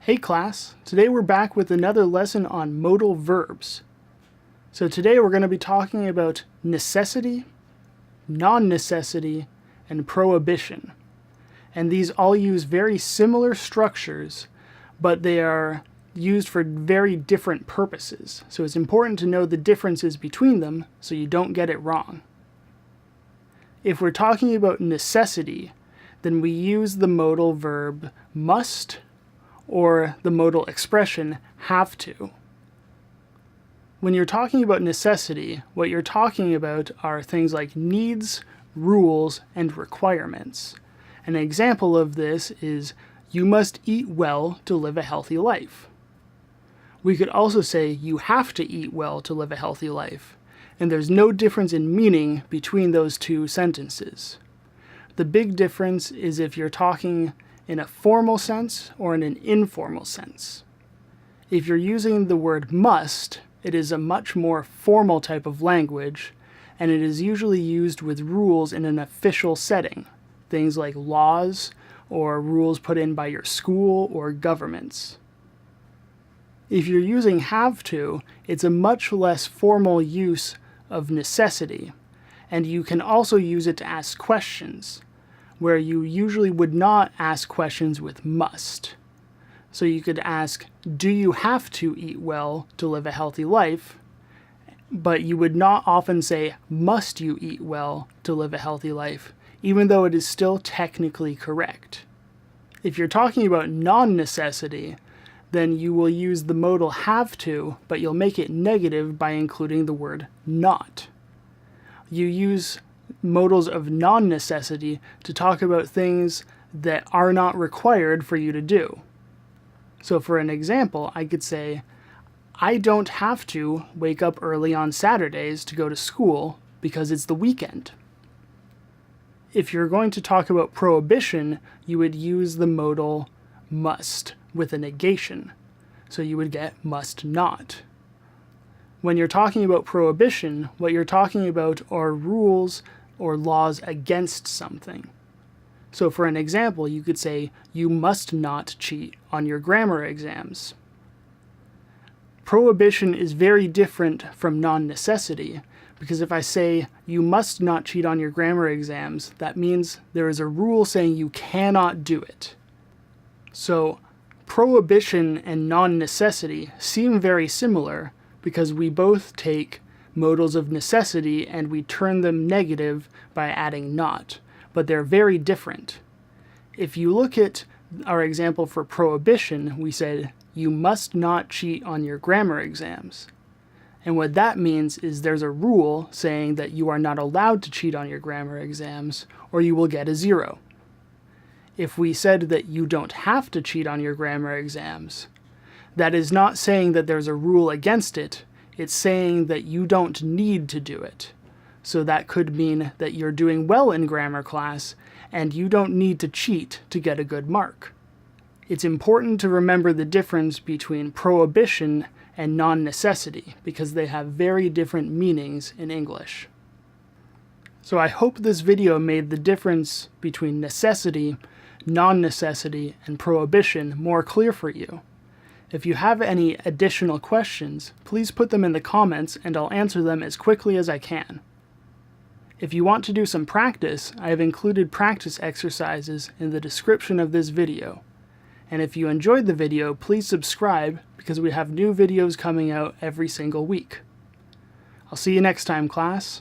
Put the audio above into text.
Hey class, today we're back with another lesson on modal verbs. So today we're going to be talking about necessity, non-necessity, and prohibition. And these all use very similar structures, but they are used for very different purposes. So it's important to know the differences between them so you don't get it wrong. If we're talking about necessity, then we use the modal verb must or the modal expression have to. When you're talking about necessity, what you're talking about are things like needs, rules, and requirements. An example of this is, you must eat well to live a healthy life. We could also say, you have to eat well to live a healthy life, and there's no difference in meaning between those two sentences. The big difference is if you're talking in a formal sense or in an informal sense. If you're using the word must, it is a much more formal type of language, and it is usually used with rules in an official setting, things like laws or rules put in by your school or governments. If you're using have to, it's a much less formal use of necessity, and you can also use it to ask questions, where you usually would not ask questions with must. So you could ask, do you have to eat well to live a healthy life? But you would not often say, must you eat well to live a healthy life, even though it is still technically correct. If you're talking about non-necessity, then you will use the modal have to, but you'll make it negative by including the word not. You use modals of non-necessity to talk about things that are not required for you to do. So for an example, I could say, I don't have to wake up early on Saturdays to go to school because it's the weekend. If you're going to talk about prohibition, you would use the modal must with a negation. So you would get must not. When you're talking about prohibition, what you're talking about are rules or laws against something. So for an example, you could say, you must not cheat on your grammar exams. Prohibition is very different from non-necessity, because if I say, you must not cheat on your grammar exams, that means there is a rule saying you cannot do it. So prohibition and non-necessity seem very similar because we both take modals of necessity and we turn them negative by adding not, but they're very different. If you look at our example for prohibition, we said, you must not cheat on your grammar exams. And what that means is there's a rule saying that you are not allowed to cheat on your grammar exams or you will get a 0. If we said that you don't have to cheat on your grammar exams, that is not saying that there's a rule against it. It's saying that you don't need to do it. So that could mean that you're doing well in grammar class and you don't need to cheat to get a good mark. It's important to remember the difference between prohibition and non-necessity because they have very different meanings in English. So I hope this video made the difference between necessity, non-necessity, and prohibition more clear for you. If you have any additional questions, please put them in the comments and I'll answer them as quickly as I can. If you want to do some practice, I have included practice exercises in the description of this video. And if you enjoyed the video, please subscribe because we have new videos coming out every single week. I'll see you next time, class.